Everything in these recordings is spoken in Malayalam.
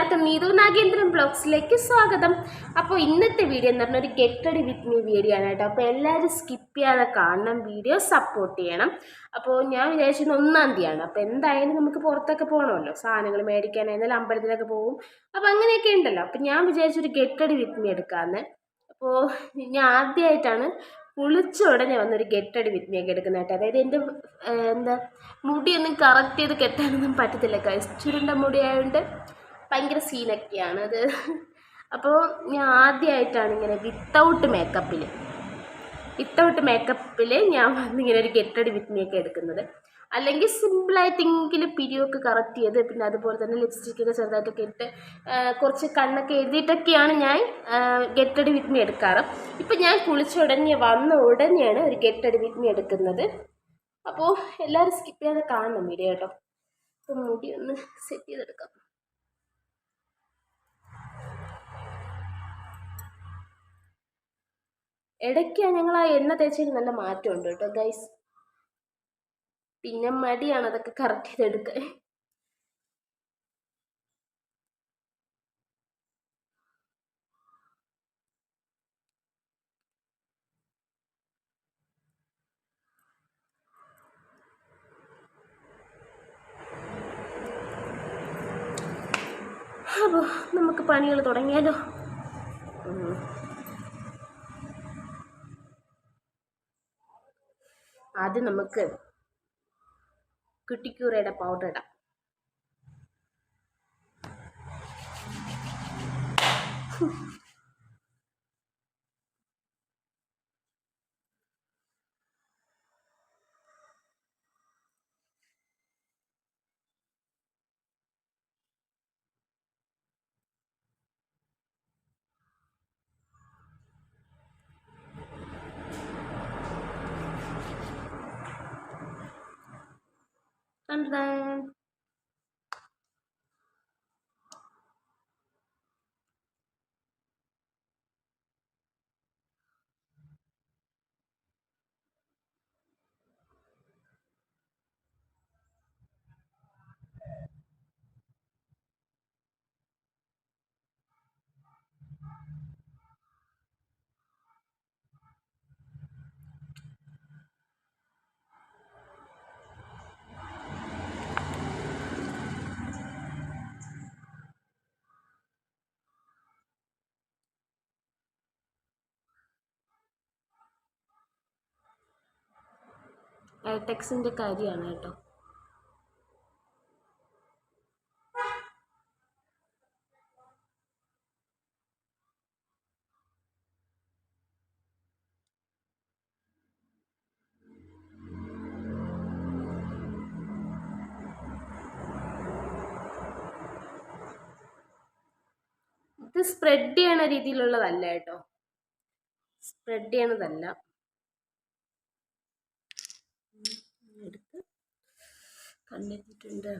എല്ലാവർക്കും നീതു നാഗേന്ദ്രൻ ബ്ലോഗ്സിലേക്ക് സ്വാഗതം. അപ്പോൾ ഇന്നത്തെ വീഡിയോ എന്ന് പറഞ്ഞാൽ ഒരു get ready with me video ആണ് കേട്ടോ. അപ്പോൾ എല്ലാവരും സ്കിപ്പ് ചെയ്യാതെ കാണണം, വീഡിയോ സപ്പോർട്ട് ചെയ്യണം. അപ്പോൾ ഞാൻ വിചാരിച്ചത് 1-ാം തീയതിയാണ്. അപ്പോൾ എന്തായാലും നമുക്ക് പുറത്തൊക്കെ പോകണമല്ലോ, സാധനങ്ങൾ മേടിക്കാനായിരുന്നാലും അമ്പലത്തിലൊക്കെ പോകും. അപ്പോൾ അങ്ങനെയൊക്കെ ഉണ്ടല്ലോ. അപ്പോൾ ഞാൻ വിചാരിച്ചൊരു ഗെറ്റ് റെഡി വിത്ത് മീ എടുക്കാമെന്ന്. അപ്പോൾ ഞാൻ ആദ്യമായിട്ടാണ് കുളിച്ച ഉടനെ വന്നൊരു ഗെറ്റ് റെഡി വിത്ത് മീ ഒക്കെ എടുക്കുന്നത് കേട്ടോ. അതായത് എൻ്റെ മുടിയൊന്നും കറക്റ്റ് ചെയ്ത് കെട്ടാനൊന്നും പറ്റത്തില്ല, ചുരുണ്ട മുടിയായതുകൊണ്ട് ഭയങ്കര സീനൊക്കെയാണ് അത്. അപ്പോൾ ഞാൻ ആദ്യമായിട്ടാണ് ഇങ്ങനെ വിത്തൗട്ട് മേക്കപ്പിൽ ഞാൻ വന്നിങ്ങനെ ഒരു ഗെറ്റ് റെഡി വിത്ത് മീ ഒക്കെ എടുക്കുന്നത്. അല്ലെങ്കിൽ സിമ്പിളായിട്ടെങ്കിലും പിരിയൊക്കെ കറക്റ്റ് ചെയ്ത്, പിന്നെ അതുപോലെ തന്നെ ലിപ്സ്റ്റിക്കൊക്കെ ചെറുതായിട്ടൊക്കെ ഇട്ട് കുറച്ച് കണ്ണൊക്കെ എഴുതിയിട്ടൊക്കെയാണ് ഞാൻ ഗെറ്റ് റെഡി വിത്ത് മീ എടുക്കാറ്. ഇപ്പം ഞാൻ വന്ന ഉടനെയാണ് ഒരു ഗെറ്റ് റെഡി വിത്ത് മീ എടുക്കുന്നത്. അപ്പോൾ എല്ലാവരും സ്കിപ്പ് ചെയ്യാതെ കാണണം വീഡിയോ കേട്ടോ. അപ്പോൾ മുടി ഒന്ന് സെറ്റ് ചെയ്തെടുക്കാം. ഇടയ്ക്ക് ഞങ്ങൾ ആ എണ്ണ തേച്ചതിന് നല്ല മാറ്റമുണ്ട് കേട്ടോ ഗൈസ്. പിന്നെ മടിയാണ് അതൊക്കെ കറക്റ്റ് ചെയ്തെടുക്കാൻ. അപ്പോൾ നമുക്ക് പണികൾ തുടങ്ങിയാലോ. ആദ്യം നമുക്ക് കുട്ടിക്കൂറയുടെ പൗഡർ ഇടാം. Dun-dun. ടെക്സിൻ്റെ കാര്യമാണ് കേട്ടോ. ഇത് സ്പ്രെഡ് ചെയ്യണ രീതിയിലുള്ളതല്ല കേട്ടോ, സ്പ്രെഡ് ചെയ്യണതല്ല. എടുത്ത് കണ്ടെത്തിയിട്ടുണ്ട്.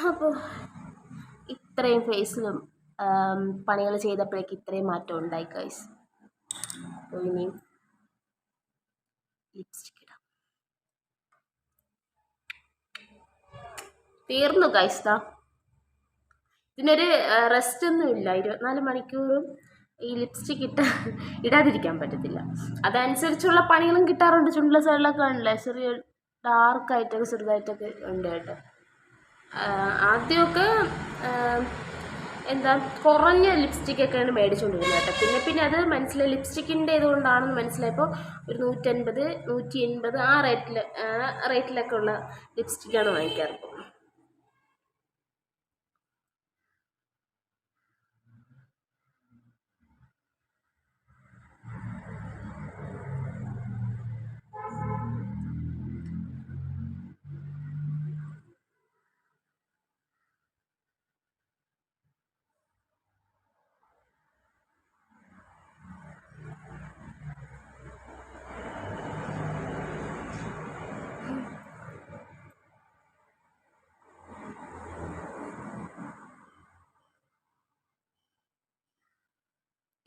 അപ്പോൾ ഇത്രയും ഫേസിലും പണികൾ ചെയ്തപ്പോഴേക്ക് ഇത്രയും മാറ്റം ഉണ്ടായി ഗൈസ്. അപ്പോൾ ഇനിയും ലിപ്സ്റ്റിക് ഇടാം. തീർന്നു ഗൈസ്. ഇതിനൊരു റെസ്റ്റ് ഒന്നുമില്ല, 24 മണിക്കൂറും ഈ ലിപ്സ്റ്റിക് ഇടാതിരിക്കാൻ പറ്റത്തില്ല. അതനുസരിച്ചുള്ള പണികളും കിട്ടാറുണ്ട്. ചുണ്ടിലെ സൈഡിലൊക്കെ ഉണ്ടല്ലേ ചെറിയ ഡാർക്കായിട്ടൊക്കെ ചെറുതായിട്ടൊക്കെ ഉണ്ട് കേട്ടോ. ആദ്യമൊക്കെ എന്താ കുറഞ്ഞ ലിപ്സ്റ്റിക്കൊക്കെയാണ് മേടിച്ചുകൊണ്ടിരുന്നത് കേട്ടോ. പിന്നെ പിന്നെ അത് മനസ്സിലായി ലിപ്സ്റ്റിക്കിൻ്റെ ഇതുകൊണ്ടാണെന്ന് മനസ്സിലായപ്പോൾ ഒരു 150, 180 ആ റേറ്റിലൊക്കെ ഉള്ള ലിപ്സ്റ്റിക്കാണ് വാങ്ങിക്കാറ്.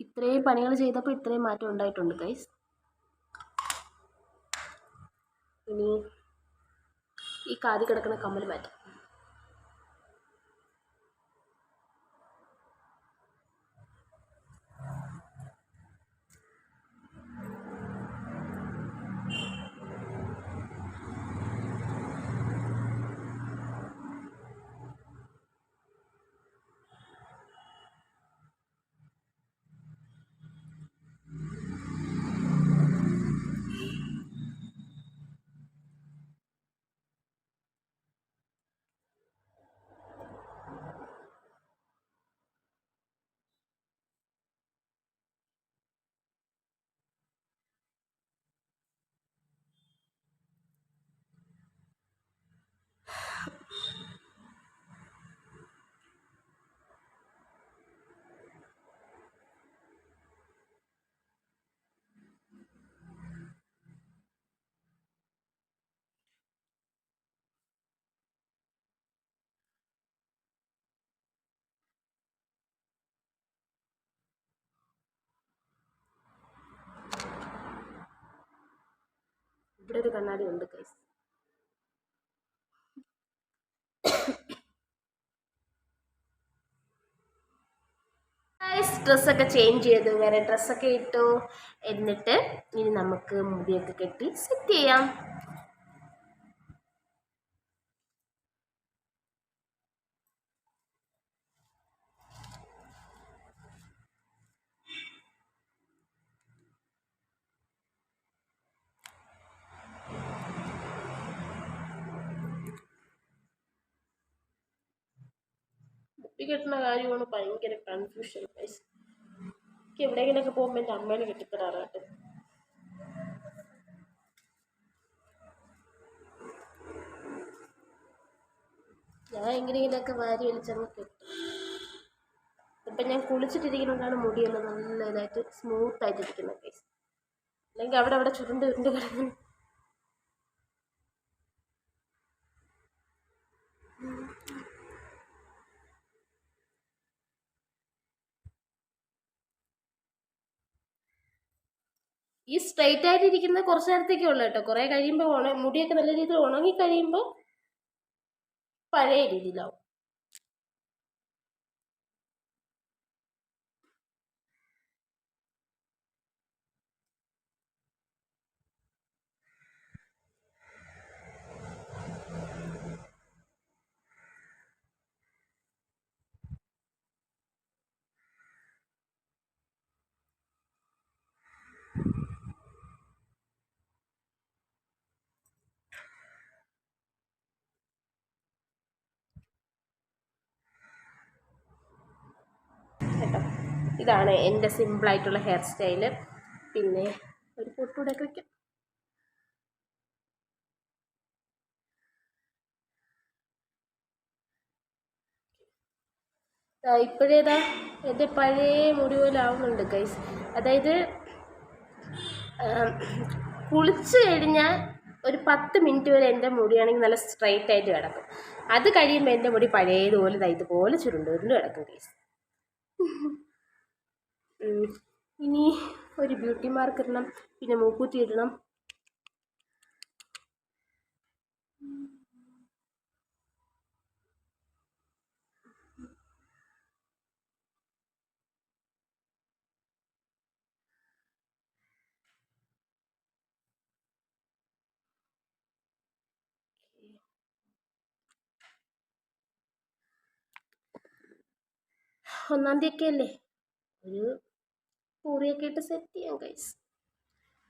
ഇത്രയും പണികൾ ചെയ്തപ്പോൾ ഇത്രയും മാറ്റം ഉണ്ടായിട്ടുണ്ട് ഗൈസ്. ഇനി ഈ കാതി കിടക്കുന്ന കമ്മൽ മാറ്റാം. ഇവിടെ ഒരു കണ്ണാടി ഉണ്ട് ഗൈസ്. ഡ്രസ്സൊക്കെ ചേഞ്ച് ചെയ്തു, വേറെ ഡ്രസ്സൊക്കെ ഇട്ടു. എന്നിട്ട് ഇനി നമുക്ക് മുടിയൊക്കെ കെട്ടി സെറ്റ് ചെയ്യാം. മുടി കെട്ടുന്ന കാര്യമാണ് ഭയങ്കര കൺഫ്യൂഷൻ ഗൈസ്. എനിക്ക് എവിടെയെങ്കിലൊക്കെ പോകുമ്പോൾ എൻ്റെ അമ്മേനെ കെട്ടിത്തരാറായിട്ട്. ഞാൻ എങ്ങനെയെങ്കിലൊക്കെ വാരി വലിച്ചങ്ങ് കെട്ടും. ഇപ്പം ഞാൻ കുളിച്ചിട്ടിരിക്കുന്നതുകൊണ്ടാണ് മുടിയെല്ലാം നല്ല ഇതായിട്ട് സ്മൂത്തായിട്ടിരിക്കുന്നത് ഗൈസ്. അല്ലെങ്കിൽ അവിടെ അവിടെ ചുരുണ്ട് ഉരുണ്ട് കിടക്കുന്നു. ഈ സ്ട്രെയിറ്റ് ആയിട്ടിരിക്കുന്നത് കുറച്ച് നേരത്തേക്കേ ഉള്ളൂ കേട്ടോ. കുറേ കഴിയുമ്പോൾ മുടിയൊക്കെ നല്ല രീതിയിൽ ഉണങ്ങി കഴിയുമ്പോൾ പഴയ രീതിയിലാവും. കേട്ടോ, ഇതാണ് എൻ്റെ സിമ്പിളായിട്ടുള്ള ഹെയർ സ്റ്റൈല്. പിന്നെ ഒരു പൊട്ടൂടെ വയ്ക്കാം. ഇപ്പോഴേതാ എൻ്റെ പഴയ മുടി പോലെ ആവുന്നുണ്ട് ഗൈസ്. അതായത് കുളിച്ച് കഴിഞ്ഞാൽ ഒരു 10 മിനിറ്റ് വരെ എൻ്റെ മുടിയാണെങ്കിൽ നല്ല സ്ട്രൈറ്റ് ആയിട്ട് കിടക്കും. അത് കഴിയുമ്പോൾ എൻ്റെ മുടി പഴയതുപോലെ ഇതുപോലെ ചുരുണ്ട് ഉരുണ്ട് കിടക്കും ഗൈസ്. ഇനി ഒരു ബ്യൂട്ടി മാർക്ക് ഇടണം, പിന്നെ മൂക്കുത്തി ഇടണം. 1-ാം തീയതി അല്ലേ, ഒരു പൂറിയൊക്കെ ഇട്ട് സെറ്റ് ചെയ്യാം ഗൈസ്.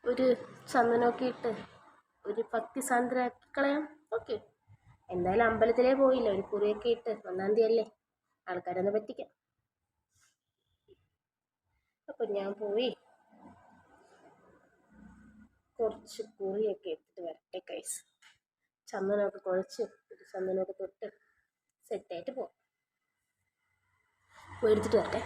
ഒരു ചന്ദനമൊക്കെ ഇട്ട് ഒരു ഭക്തി സാന്ദ്രമാക്കി കളയാം. ഓക്കെ, എന്തായാലും അമ്പലത്തിലേ പോയില്ല, ഒരു കുറിയൊക്കെ ഇട്ട് 1-ാം തീയതി അല്ലേ, ആൾക്കാരൊന്ന് പറ്റിക്കാം. അപ്പം ഞാൻ പോയി കുറച്ച് കുറിയൊക്കെ എടുത്തിട്ട് വരട്ടെ ഗൈസ്. ചന്ദനമൊക്കെ കുഴച്ച് ചന്ദനമൊക്കെ തൊട്ട് സെറ്റായിട്ട് പോവാം. പോയി എടുത്തിട്ട് വരട്ടെ.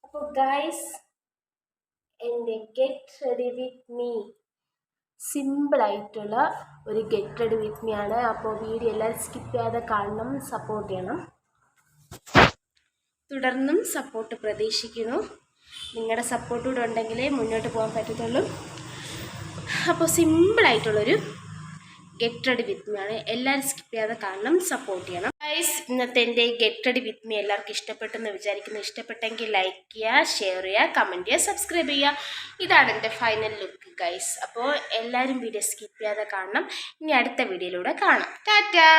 അപ്പോൾ ഗൈസ്, എൻ്റെ ഗെറ്റ് റെഡി വിത്ത് മീ സിമ്പിളായിട്ടുള്ള ഒരു ഗെറ്റ് റെഡി വിത്ത് മീ ആണ്. അപ്പോൾ വീഡിയോ എല്ലാവരും സ്കിപ്പ് ചെയ്യാതെ കാണണം, സപ്പോർട്ട് ചെയ്യണം. തുടർന്നും സപ്പോർട്ട് പ്രതീക്ഷിക്കുന്നു. നിങ്ങളുടെ സപ്പോർട്ട് കൂടെ ഉണ്ടെങ്കിലേ മുന്നോട്ട് പോകാൻ പറ്റത്തുള്ളൂ. അപ്പോൾ സിമ്പിളായിട്ടുള്ളൊരു ഗെറ്റ് റെഡി വിത്ത് മീ ആണ്. എല്ലാവരും സ്കിപ്പ് ചെയ്യാതെ കാണണം, സപ്പോർട്ട് ചെയ്യണം. ഗൈസ്, ഇന്നത്തെ എൻ്റെ ഗെറ്റ് റെഡി വിത്ത് മീ എല്ലാവർക്കും ഇഷ്ടപ്പെട്ടെന്ന് വിചാരിക്കുന്നു. ഇഷ്ടപ്പെട്ടെങ്കിൽ ലൈക്ക് ചെയ്യുക, ഷെയർ ചെയ്യുക, കമൻറ്റ് ചെയ്യുക, സബ്സ്ക്രൈബ് ചെയ്യുക. ഇതാണ് എൻ്റെ ഫൈനൽ ലുക്ക് ഗൈസ്. അപ്പോൾ എല്ലാവരും വീഡിയോ സ്കിപ്പ് ചെയ്യാതെ കാണണം. ഇനി അടുത്ത വീഡിയോയിലൂടെ കാണാം. ടാറ്റാ.